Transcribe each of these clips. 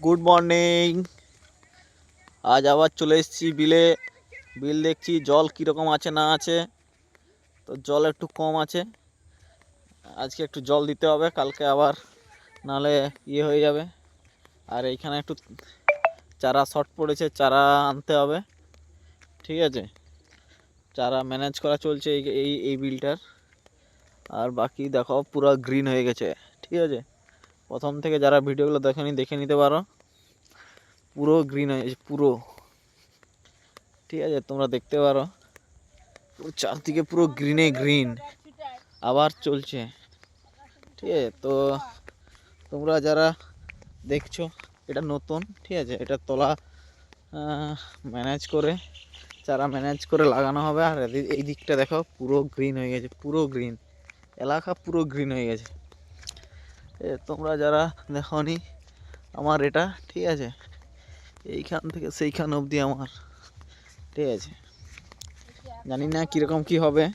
Good morning. আজ আবার চলে এসেছি বিলে। বিল দেখছি জল কীরকম আছে না আছে। তো জল একটু কম আছে, আজকে একটু জল দিতে হবে, কালকে আবার নাহলে হয়ে যাবে। আর এইখানে একটু চারা শর্ট পড়েছে, চারা আনতে হবে। ঠিক আছে, চারা ম্যানেজ করা চলছে এই এই এই বিলটার। আর বাকি দেখো পুরো গ্রিন হয়ে গেছে। ঠিক আছে, প্রথম থেকে যারা ভিডিওগুলো দেখেনি দেখে নিতে পারো। পুরো গ্রিন হয়ে গেছে পুরো। ঠিক আছে, তোমরা দেখতে পারো পুরো চারদিকে পুরো গ্রিনে গ্রিন আবার চলছে। ঠিক আছে, তো তোমরা যারা দেখছো এটা নতুন, ঠিক আছে, এটা তলা ম্যানেজ করে চারা ম্যানেজ করে লাগানো হবে। আর এই দিকটা দেখো পুরো গ্রিন হয়ে গেছে, পুরো গ্রিন এলাকা, পুরো গ্রিন হয়ে গেছে। তোমরা যারা দেখোনি আমার এটা, ঠিক আছে, এইখান থেকে সেইখান অবধি আমার। ঠিক আছে, জানি না কীরকম কী হবে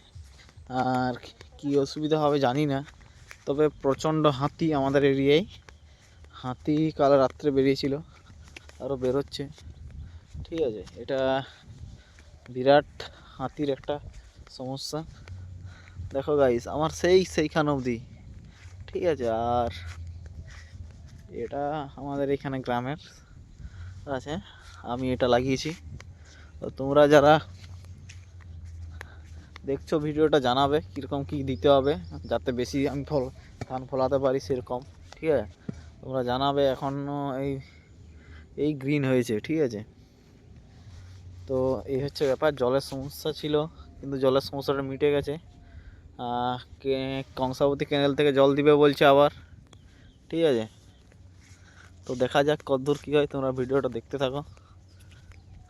আর কি অসুবিধা হবে জানি না, তবে প্রচণ্ড হাতি আমাদের এরিয়ায়। হাতি কাল রাত্রে বেরিয়েছিল, আরও বেরোচ্ছে। ঠিক আছে, এটা বিরাট হাতির একটা সমস্যা। দেখো গাইস আমার সেইখান অবধি। ঠিক আছে, আর এটা আমাদের এখানে গ্রামের আছে, আমি এটা লাগিয়েছি। তো তোমরা যারা দেখছো ভিডিওটা জানাবে কীরকম কী দিতে হবে, যাতে বেশি আমি ধান ফলাতে পারি সেরকম। ঠিক আছে, তোমরা জানাবে। এখনও এই গ্রিন হয়েছে। ঠিক আছে, তো এই হচ্ছে ব্যাপার। জলের সমস্যা ছিল, কিন্তু জলের সমস্যাটা মিটে গেছে। কংসাবতী ক্যানেল থেকে জল দিবে বলছে আবার। ঠিক আছে, তো দেখা যাক কতদূর কী হয়, তোমরা ভিডিওটা দেখতে থাকো।